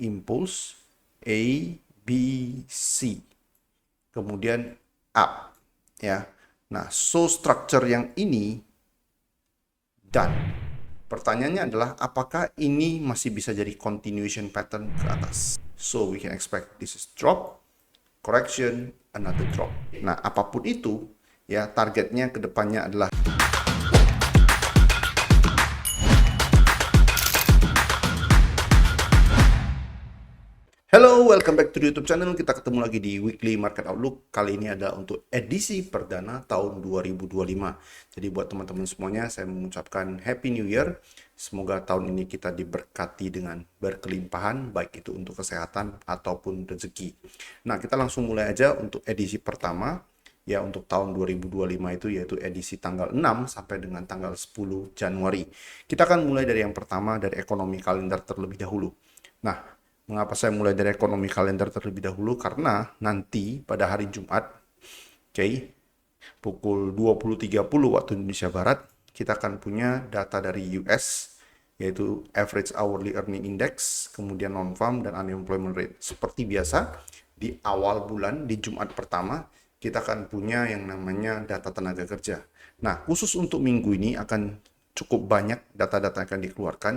impulse A, B, C, kemudian up, ya. Nah, so structure yang ini done. Pertanyaannya adalah apakah ini masih bisa jadi continuation pattern ke atas? So we can expect this is drop, correction, another drop. Nah, apapun itu, ya targetnya ke depannya adalah Hello, welcome back to the YouTube channel. Kita ketemu lagi di Weekly Market Outlook. Kali ini adalah untuk edisi perdana tahun 2025. Jadi buat teman-teman semuanya, saya mengucapkan Happy New Year. Semoga tahun ini kita diberkati dengan berkelimpahan, baik itu untuk kesehatan ataupun rezeki. Nah, kita langsung mulai aja untuk edisi pertama. Ya, untuk tahun 2025 itu yaitu edisi tanggal 6 sampai dengan tanggal 10 Januari. Kita akan mulai dari yang pertama, dari ekonomi kalender terlebih dahulu. Nah, mengapa saya mulai dari ekonomi kalender terlebih dahulu? Karena nanti pada hari Jumat, pukul 20.30 waktu Indonesia Barat, kita akan punya data dari US, yaitu Average Hourly Earning Index, kemudian non-farm dan unemployment rate. Seperti biasa, di awal bulan, di Jumat pertama, kita akan punya yang namanya data tenaga kerja. Nah, khusus untuk minggu ini akan cukup banyak data-data yang akan dikeluarkan.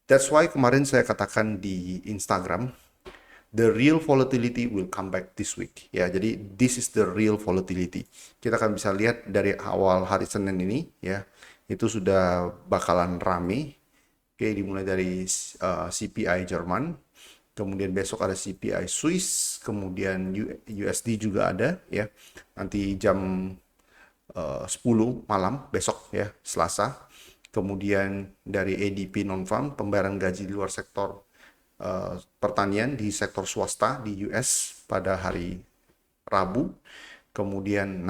That's why kemarin saya katakan di Instagram, the real volatility will come back this week. Ya, jadi this is the real volatility. Kita akan bisa lihat dari awal hari Senin ini, ya, itu sudah bakalan rame. Oke, dimulai dari CPI Jerman, kemudian besok ada CPI Swiss, kemudian USD juga ada, ya, nanti jam 10 malam besok, ya, Selasa. Kemudian dari ADP non-farm, pembayaran gaji di luar sektor pertanian di sektor swasta di US pada hari Rabu. Kemudian,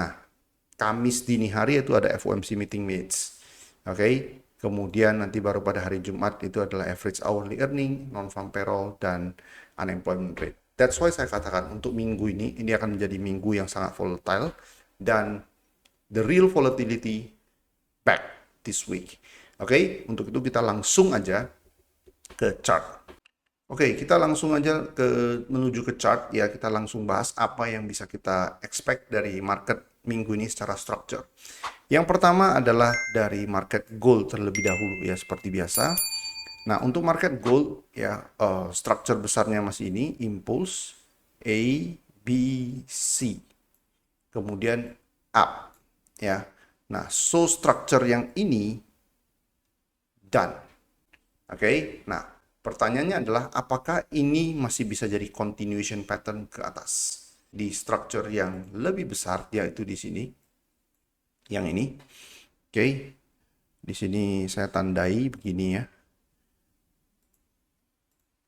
Kamis dini hari itu ada FOMC meeting minutes. Oke. Kemudian nanti baru pada hari Jumat itu adalah average hourly earning, non-farm payroll, dan unemployment rate. That's why saya katakan untuk minggu ini akan menjadi minggu yang sangat volatile dan the real volatility back this week. Oke, untuk itu kita langsung aja ke chart. Oke, kita langsung aja menuju ke chart ya. Kita langsung bahas apa yang bisa kita expect dari market minggu ini secara structure. Yang pertama adalah dari market gold terlebih dahulu ya, seperti biasa. Nah, untuk market gold ya, structure besarnya masih ini impulse A, B, C, kemudian up ya. Nah, so structure yang ini done. Oke, nah pertanyaannya adalah apakah ini masih bisa jadi continuation pattern ke atas di structure yang lebih besar, yaitu di sini, yang ini. Oke, di sini saya tandai begini ya.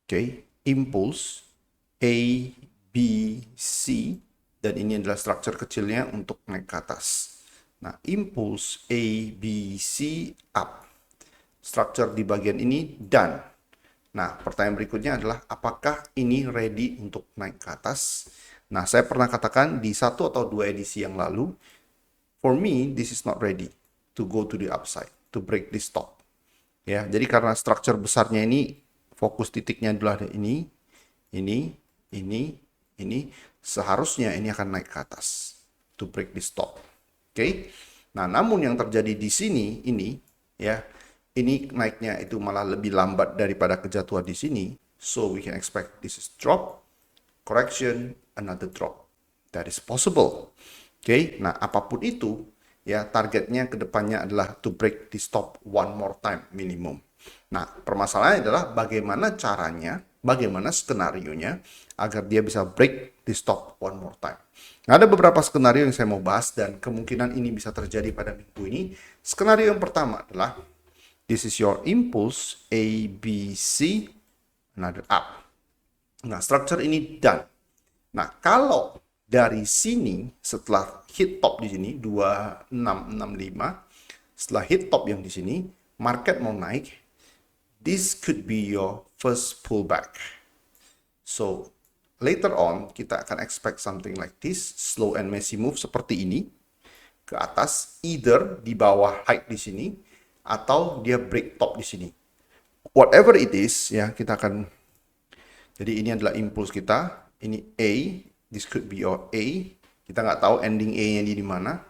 Oke, impulse A, B, C, dan ini adalah structure kecilnya untuk naik ke atas. Nah, impulse A, B, C, up. Structure di bagian ini done. Nah, pertanyaan berikutnya adalah apakah ini ready untuk naik ke atas? Nah, saya pernah katakan di 1 atau 2 edisi yang lalu, for me, this is not ready to go to the upside, to break this top. Ya, jadi karena structure besarnya ini, fokus titiknya adalah ini, seharusnya ini akan naik ke atas, to break this top. Oke? Nah, namun yang terjadi di sini, ya, ini naiknya itu malah lebih lambat daripada kejatuhan di sini. So we can expect this is drop, correction, another drop. That is possible. Oke, nah apapun itu, ya targetnya ke depannya adalah to break this top one more time minimum. Nah, permasalahannya adalah bagaimana caranya, bagaimana skenarionya agar dia bisa break this top one more time. Nah, ada beberapa skenario yang saya mau bahas dan kemungkinan ini bisa terjadi pada minggu ini. Skenario yang pertama adalah this is your impulse, A, B, C, another up. Nah, structure ini done. Nah, kalau dari sini, setelah hit top di sini, 2665, setelah hit top yang di sini, market mau naik, this could be your first pullback. So, later on, kita akan expect something like this, slow and messy move seperti ini, ke atas, either di bawah height di sini, atau dia break top di sini. Whatever it is, ya kita akan Jadi ini adalah impuls kita. Ini A. This could be your A. Kita nggak tahu ending A-nya di mana.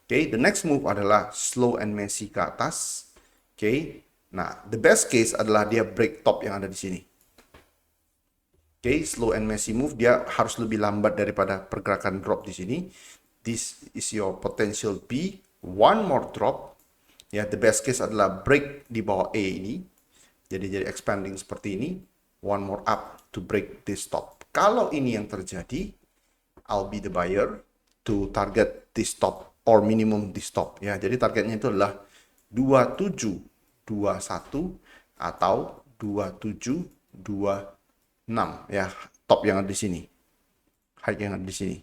Oke, the next move adalah slow and messy ke atas. Oke, nah the best case adalah dia break top yang ada di sini. Oke, slow and messy move, dia harus lebih lambat daripada pergerakan drop di sini. This is your potential B. One more drop. Ya, the best case adalah break di bawah A ini. Jadi expanding seperti ini. One more up to break this top. Kalau ini yang terjadi, I'll be the buyer to target this top or minimum this top. Ya, jadi targetnya itu adalah 2721 atau 2726 ya, top yang ada di sini. High yang ada di sini.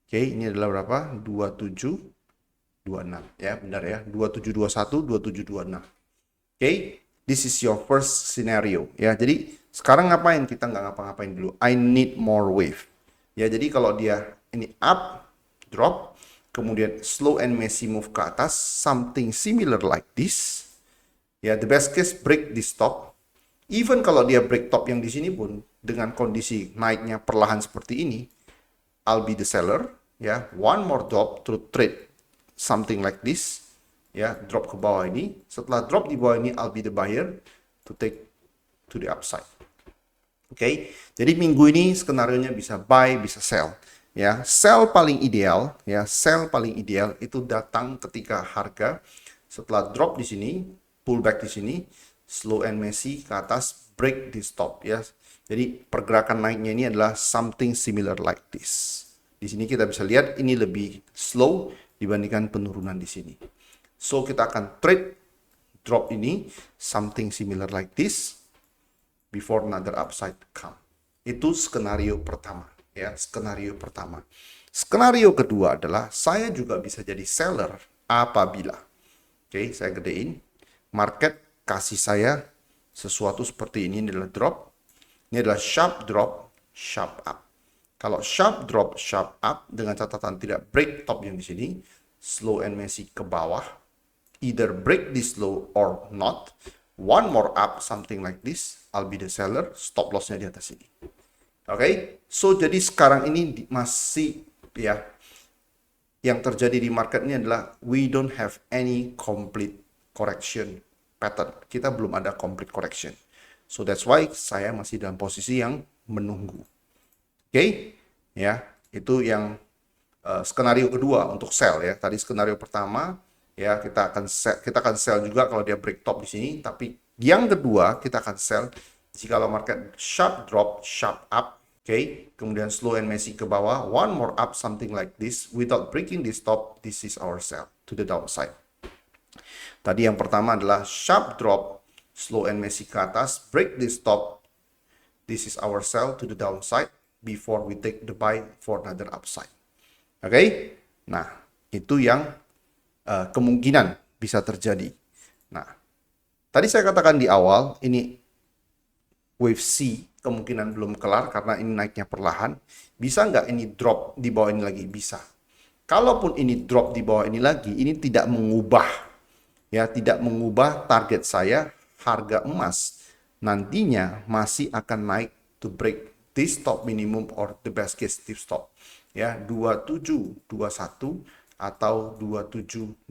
Oke, ini adalah berapa? 2726 ya, benar ya. 2721, 2726. Oke, this is your first scenario ya. Jadi sekarang ngapain? Kita nggak ngapa-ngapain dulu. I need more wave. Ya, jadi kalau dia ini up, drop, kemudian slow and messy move ke atas, something similar like this. Ya, the best case break this top. Even kalau dia break top yang di sini pun dengan kondisi naiknya perlahan seperti ini, I'll be the seller. Ya, one more drop to trade something like this. Ya, drop ke bawah ini. Setelah drop di bawah ini, I'll be the buyer to take to the upside. Oke, jadi minggu ini skenario-nya bisa buy, bisa sell. Ya, sell paling ideal, ya, sell paling ideal itu datang ketika harga setelah drop di sini, pullback di sini, slow and messy ke atas, break di stop ya. Jadi pergerakan naiknya ini adalah something similar like this. Di sini kita bisa lihat ini lebih slow dibandingkan penurunan di sini. So kita akan trade drop ini something similar like this before another upside come. Itu skenario pertama ya, skenario pertama. Skenario kedua adalah saya juga bisa jadi seller apabila saya gedein market kasih saya sesuatu seperti ini adalah drop. Ini adalah sharp drop, sharp up. Kalau sharp drop, sharp up dengan catatan tidak break top yang di sini, slow and messy ke bawah, either break this low or not. One more up, something like this, I'll be the seller, stop loss-nya di atas ini. Oke, so jadi sekarang ini masih ya, yang terjadi di market ini adalah we don't have any complete correction pattern. Kita belum ada complete correction. So that's why saya masih dalam posisi yang menunggu. Oke, ya, itu yang skenario kedua untuk sell ya. Tadi skenario pertama ya kita akan sell juga kalau dia break top di sini, tapi yang kedua kita akan sell jika market sharp drop, sharp up, kemudian slow and messy ke bawah, one more up something like this without breaking this top, this is our sell to the downside. Tadi yang pertama adalah sharp drop, slow and messy ke atas, break this top, this is our sell to the downside before we take the buy for another upside. Oke, nah itu yang kemungkinan bisa terjadi. Nah, tadi saya katakan di awal ini wave C kemungkinan belum kelar karena ini naiknya perlahan. Bisa nggak ini drop di bawah ini lagi? Bisa. Kalaupun ini drop di bawah ini lagi, ini tidak mengubah ya, tidak mengubah target saya harga emas nantinya masih akan naik to break this stop minimum or the best case tip stop ya 2721 atau 2726.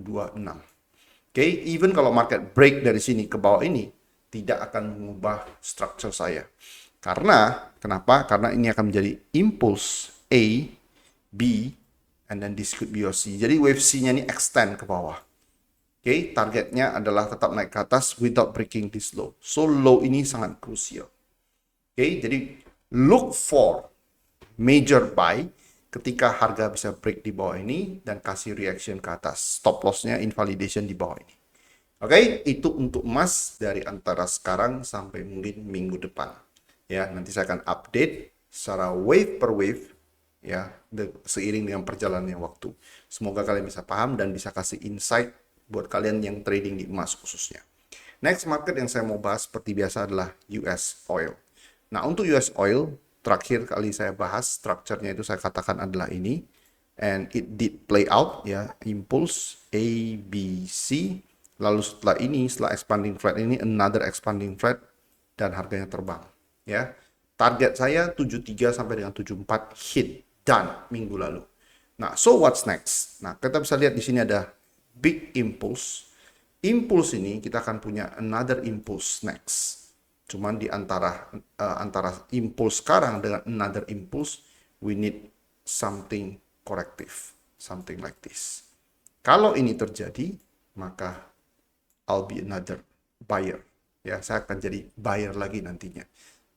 Even kalau market break dari sini ke bawah ini tidak akan mengubah structure saya. Karena kenapa? Karena ini akan menjadi impulse A, B, and then this could be your C. Jadi wave C-nya ini extend ke bawah. Targetnya adalah tetap naik ke atas without breaking this low. So low ini sangat krusial. Jadi look for major buy ketika harga bisa break di bawah ini dan kasih reaction ke atas. Stop loss-nya invalidation di bawah ini. Itu untuk emas dari antara sekarang sampai mungkin minggu depan. Ya, nanti saya akan update secara wave per wave ya, seiring dengan perjalanannya waktu. Semoga kalian bisa paham dan bisa kasih insight buat kalian yang trading di emas khususnya. Next market yang saya mau bahas seperti biasa adalah US oil. Nah, untuk US oil terakhir kali saya bahas structure-nya itu saya katakan adalah ini, and it did play out ya, impulse A, B, C. Lalu setelah ini, setelah expanding flat ini, another expanding flat dan harganya terbang ya. Target saya 73 sampai dengan 74 hit done minggu lalu. Nah, so what's next? Nah, kita bisa lihat di sini ada big impulse. Impulse ini kita akan punya another impulse next. Cuman di antara impulse sekarang dengan another impulse, we need something corrective, something like this. Kalau ini terjadi, maka I'll be another buyer. Ya, saya akan jadi buyer lagi nantinya.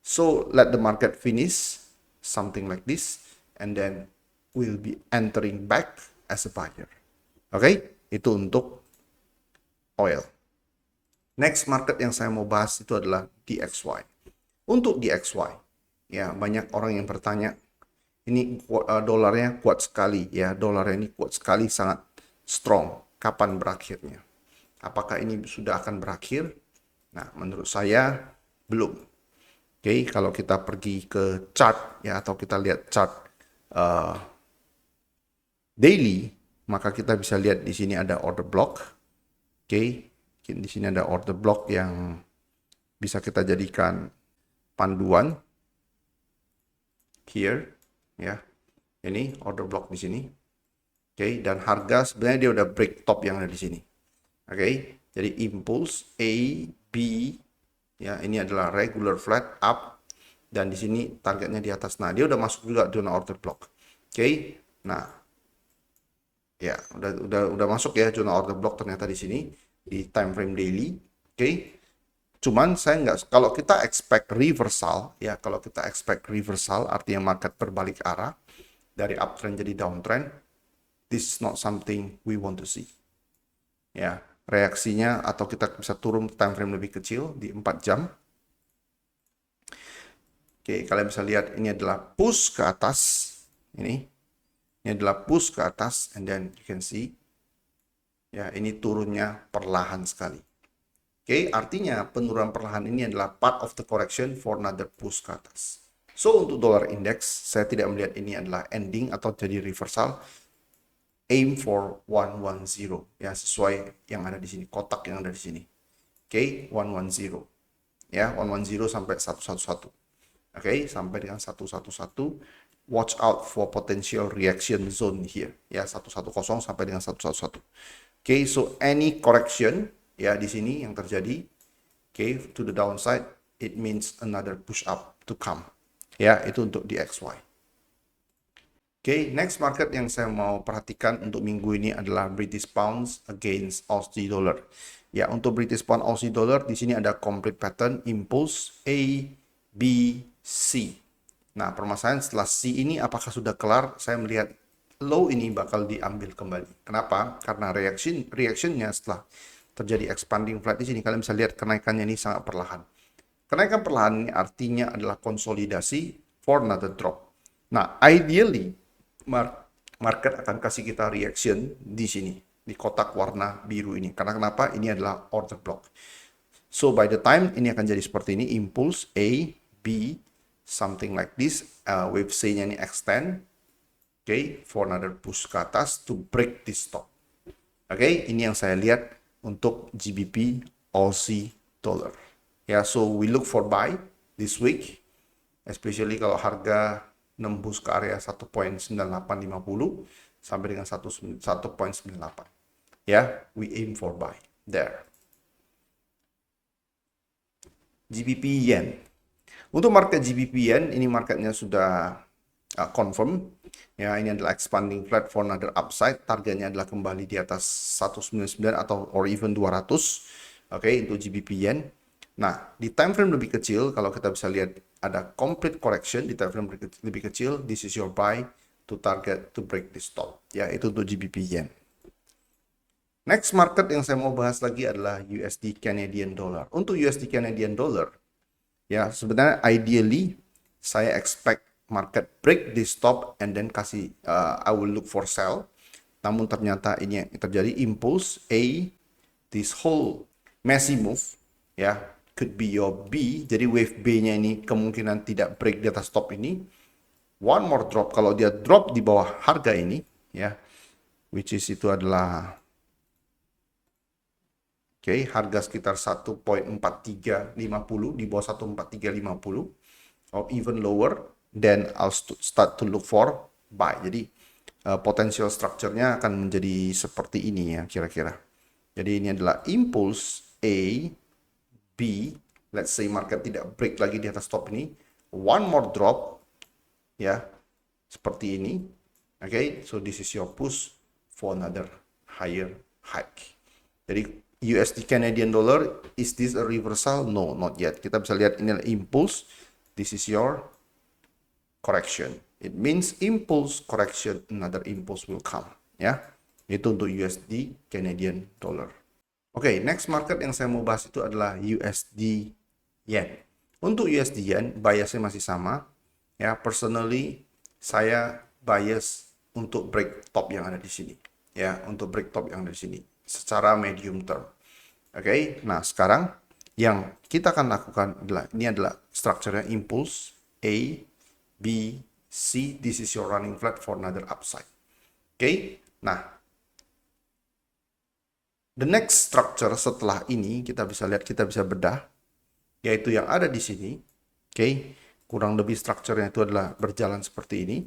So let the market finish something like this, and then we'll be entering back as a buyer. Oke, itu untuk oil. Next market yang saya mau bahas itu adalah DXY. Untuk DXY, ya banyak orang yang bertanya, ini dolarnya kuat sekali, ya dolarnya ini kuat sekali, sangat strong. Kapan berakhirnya? Apakah ini sudah akan berakhir? Nah, menurut saya belum. Oke, kalau kita pergi ke chart ya atau kita lihat chart daily, maka kita bisa lihat di sini ada order block. Oke, di sini ada order block yang bisa kita jadikan panduan. Here, ya, ini order block di sini. Oke, dan harga sebenarnya dia udah break top yang ada di sini. Oke, jadi impulse A, B, ya ini adalah regular flat up, dan di sini targetnya di atas. Nah, dia udah masuk juga zona order block. Oke, nah, ya udah masuk ya zona order block ternyata di sini di time frame daily. Oke, cuman saya nggak, kalau kita expect reversal, ya kalau kita expect reversal artinya market berbalik arah dari uptrend jadi downtrend, this is not something we want to see. Ya, reaksinya atau kita bisa turun time frame lebih kecil di 4 jam. Oke, kalian bisa lihat ini adalah push ke atas. Ini adalah push ke atas, and then you can see ya ini turunnya perlahan sekali. Oke, artinya penurunan perlahan ini adalah part of the correction for another push ke atas. So untuk dollar index, saya tidak melihat ini adalah ending atau jadi reversal. Aim for 110 ya, sesuai yang ada di sini, kotak yang ada di sini. Oke, 110 ya, 110 sampai 111. Oke, sampai dengan 111. Watch out for potential reaction zone here ya, 110 sampai dengan 111. Oke, so any correction ya di sini yang terjadi, oke, to the downside, it means another push up to come. Ya, itu untuk DXY. Oke, next market yang saya mau perhatikan untuk minggu ini adalah British Pounds against Aussie Dollar. Ya, untuk British Pound Aussie Dollar di sini ada complete pattern impulse A, B, C. Nah, permasalahan setelah C ini apakah sudah kelar? Saya melihat low ini bakal diambil kembali. Kenapa? Karena reactionnya setelah terjadi expanding flat di sini, kalian bisa lihat kenaikannya ini sangat perlahan. Kenaikan perlahan ini artinya adalah konsolidasi for another drop. Nah, ideally market akan kasih kita reaction di sini, di kotak warna biru ini. Karena kenapa? Ini adalah order block. So by the time ini akan jadi seperti ini, impulse A, B, something like this, wave C-nya ini extend, okay, for another push ke atas to break this stop. Oke, ini yang saya lihat untuk GBP Aussie Dollar. Ya, so we look for buy this week, especially kalau harga nembus ke area 1.9850 sampai dengan 1.98. Ya, we aim for buy there. GBP Yen. Untuk market GBP Yen, ini marketnya sudah confirm. Ya, ini adalah expanding flat for another upside. Targetnya adalah kembali di atas 199 atau or even 200. Oke, untuk GBP Yen. Nah, di time frame lebih kecil, kalau kita bisa lihat ada complete correction di time frame lebih kecil, this is your buy to target to break this top. Ya, itu untuk GBP Yen. Next market yang saya mau bahas lagi adalah USD Canadian Dollar. Untuk USD Canadian Dollar, ya sebenarnya ideally saya expect market break this top and then kasih I will look for sell. Namun ternyata ini yang terjadi impulse A, this whole messy move, ya could be your B. Jadi wave B-nya ini kemungkinan tidak break di atas top ini. One more drop, kalau dia drop di bawah harga ini, ya, which is itu adalah harga sekitar 1.4350, di bawah 1.4350. or even lower, then I'll start to look for buy. Jadi potential structure-nya akan menjadi seperti ini ya kira-kira. Jadi ini adalah impulse A, B. Let's say market tidak break lagi di atas top ini. One more drop, ya, seperti ini. Okay, so this is your push for another higher hike. Jadi USD Canadian dollar, is this a reversal? No, not yet. Kita bisa lihat ini adalah impulse. This is your correction. It means impulse correction, another impulse will come. Ya, itu untuk USD Canadian dollar. Oke, next market yang saya mau bahas itu adalah USD Yen. Untuk USD Yen, biasnya masih sama. Ya, personally saya bias untuk break top yang ada di sini. Ya, untuk break top yang ada di sini secara medium term. Oke, nah sekarang yang kita akan lakukan adalah ini adalah strukturnya impulse A, B, C. This is your running flat for another upside. Oke, nah the next structure setelah ini kita bisa lihat, kita bisa bedah, yaitu yang ada di sini. Oke, kurang lebih strukturnya itu adalah berjalan seperti ini.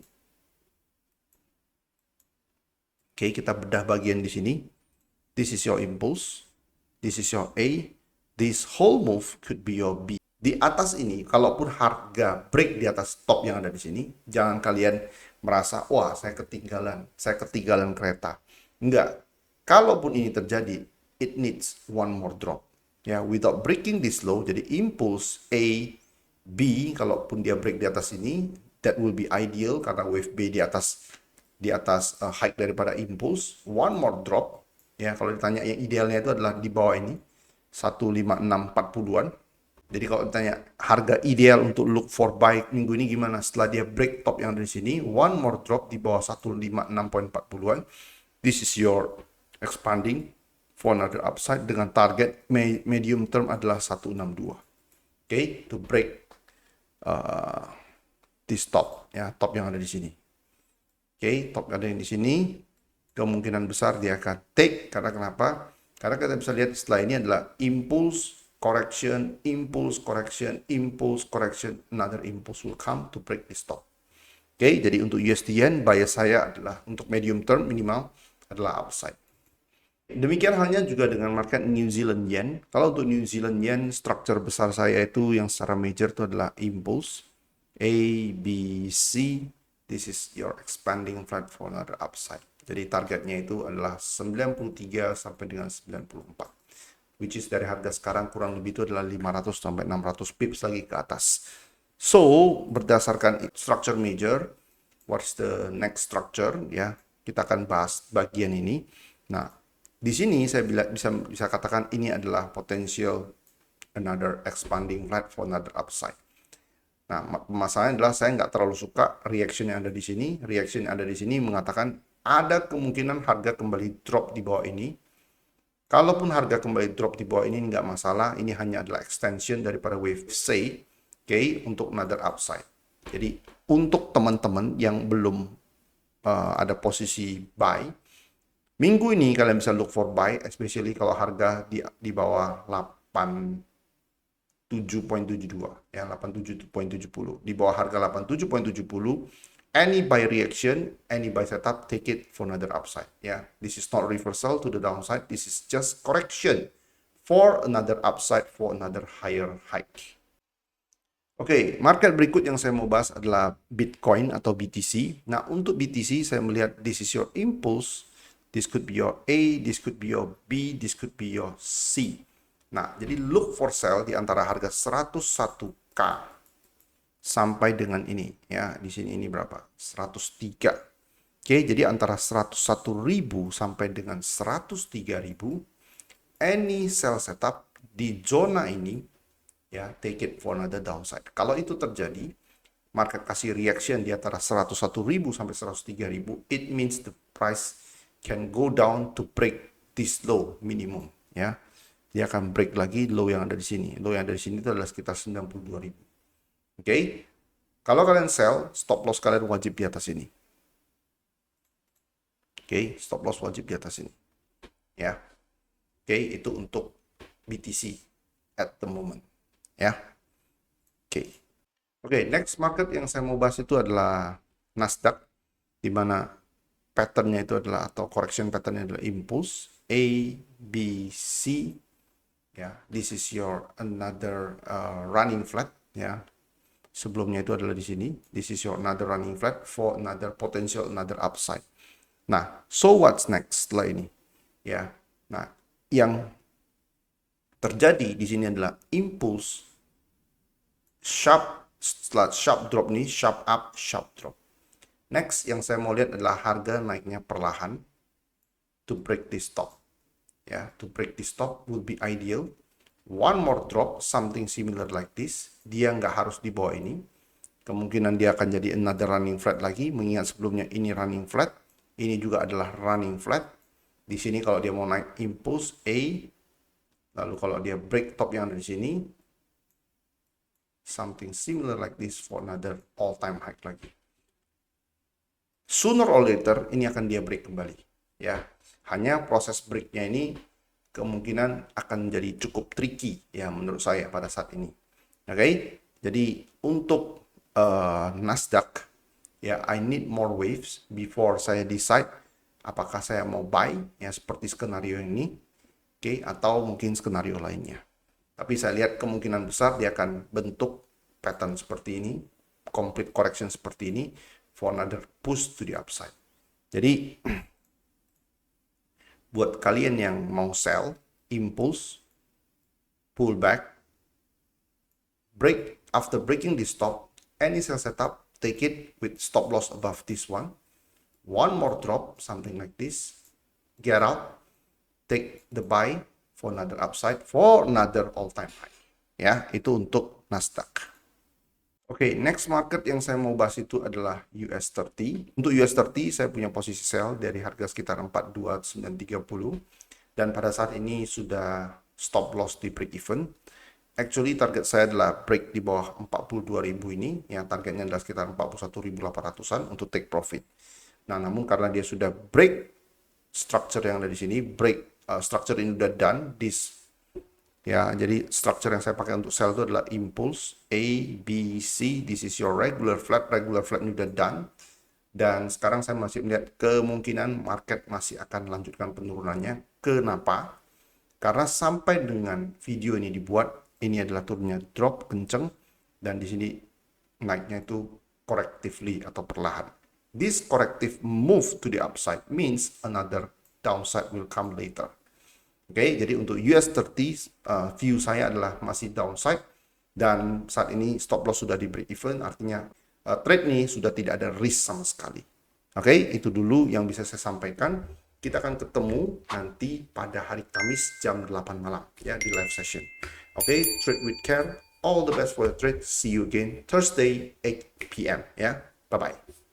Oke, kita bedah bagian di sini. This is your impulse. This is your A. This whole move could be your B. Di atas ini, kalaupun harga break di atas top yang ada di sini, jangan kalian merasa, wah saya ketinggalan kereta. Enggak. Kalaupun ini terjadi, it needs one more drop. Ya, without breaking this low, jadi impulse A, B, kalaupun dia break di atas ini, that will be ideal karena wave B di atas hike daripada impulse. One more drop. Ya, kalau ditanya yang idealnya itu adalah di bawah ini, 15640-an. Jadi kalau ditanya harga ideal untuk look for buy minggu ini gimana? Setelah dia break top yang ada di sini, one more drop di bawah 156.40-an. This is your expanding for another upside dengan target medium term adalah 162. Okay, to break this top, ya, top yang ada di sini. Okay, top yang ada di sini kemungkinan besar dia akan take. Karena kenapa? Karena kita bisa lihat setelah ini adalah impulse correction, impulse correction, impulse correction, another impulse will come to break this top. Oke, jadi untuk USD Yen, bias saya adalah untuk medium term minimal adalah upside. Demikian halnya juga dengan market New Zealand Yen. Kalau untuk New Zealand Yen, structure besar saya itu yang secara major itu adalah impulse A, B, C. This is your expanding flat for another upside. Jadi targetnya itu adalah 93 sampai dengan 94. Which is dari harga sekarang kurang lebih itu adalah 500 sampai 600 pips lagi ke atas. So, berdasarkan structure major, what's the next structure? Ya, kita akan bahas bagian ini. Nah, di sini saya bisa katakan ini adalah potential another expanding flat for another upside. Nah, masalahnya adalah saya nggak terlalu suka reaction yang ada di sini. Reaction yang ada di sini mengatakan ada kemungkinan harga kembali drop di bawah ini. Kalaupun harga kembali drop di bawah ini nggak masalah, ini hanya adalah extension daripada wave C, okay, untuk another upside. Jadi untuk teman-teman yang belum ada posisi buy, minggu ini kalian bisa look for buy, especially kalau harga di bawah 87.72, ya 87.70, di bawah harga 87.70. Any buy reaction, any buy setup, take it for another upside. Yeah, this is not reversal to the downside. This is just correction for another upside, for another higher hike. Oke, market berikut yang saya mau bahas adalah Bitcoin atau BTC. Nah, untuk BTC saya melihat this is your impulse. This could be your A, this could be your B, this could be your C. Nah, jadi look for sell di antara harga 101K sampai dengan ini, ya, di sini ini berapa? 103. Oke, jadi antara 101.000 sampai dengan 103.000, any sell setup di zona ini, ya, take it for another downside. Kalau itu terjadi, market kasih reaction di antara 101.000 sampai 103.000, it means the price can go down to break this low minimum, ya. Dia akan break lagi low yang ada di sini. Low yang ada di sini itu adalah sekitar 92.000. Oke, kalau kalian sell, stop loss kalian wajib di atas ini. Oke, stop loss wajib di atas ini. Ya, oke, itu untuk BTC at the moment. Ya, oke. Oke, next market yang saya mau bahas itu adalah Nasdaq, di mana patternnya itu adalah, atau correction patternnya adalah impulse A, B, C. Ya, this is your another running flat. Ya, sebelumnya itu adalah di sini. This is your another running flat for another potential another upside. Nah, so what's next setelah ini? Ya, nah yang terjadi di sini adalah impulse sharp, setelah sharp drop nih, sharp up, sharp drop. Next yang saya mau lihat adalah harga naiknya perlahan to break this top. Ya, to break this top would be ideal. One more drop, something similar like this. Dia nggak harus di bawah ini. Kemungkinan dia akan jadi another running flat lagi, mengingat sebelumnya ini running flat. Ini juga adalah running flat. Di sini kalau dia mau naik impulse A, lalu kalau dia break top yang ada di sini, something similar like this for another all-time high lagi. Sooner or later ini akan dia break kembali. Ya, hanya proses breaknya ini kemungkinan akan jadi cukup tricky ya menurut saya pada saat ini. Oke, jadi untuk Nasdaq ya, I need more waves before saya decide apakah saya mau buy ya seperti skenario ini, oke, atau mungkin skenario lainnya. Tapi saya lihat kemungkinan besar dia akan bentuk pattern seperti ini, complete correction seperti ini for another push to the upside. Jadi buat kalian yang mau sell, impulse, pullback, break, after breaking this stop, any sell setup, take it with stop loss above this one. One more drop, something like this, get out, take the buy for another upside, for another all-time high. Ya, itu untuk Nasdaq. Oke, next market yang saya mau bahas itu adalah US 30. Untuk US 30, saya punya posisi sell dari harga sekitar 42930. Dan pada saat ini sudah stop loss di break even. Actually, target saya adalah break di bawah 42.000 ini. Yang targetnya adalah sekitar 41.800-an untuk take profit. Nah, namun karena dia sudah break structure yang ada di sini, structure ini udah done, this ya, jadi structure yang saya pakai untuk sell itu adalah impulse A, B, C. This is your regular flat ini udah done. Dan sekarang saya masih melihat kemungkinan market masih akan melanjutkan penurunannya. Kenapa? Karena sampai dengan video ini dibuat, ini adalah turunnya drop kenceng, dan di sini naiknya itu correctively atau perlahan. This corrective move to the upside means another downside will come later. Oke, jadi untuk US 30 view saya adalah masih downside, dan saat ini stop loss sudah di break even, artinya trade ini sudah tidak ada risk sama sekali. Oke, itu dulu yang bisa saya sampaikan. Kita akan ketemu nanti pada hari Kamis jam 8 malam ya di live session. Oke, trade with care. All the best for your trade. See you again Thursday 8 p.m. ya. Bye bye.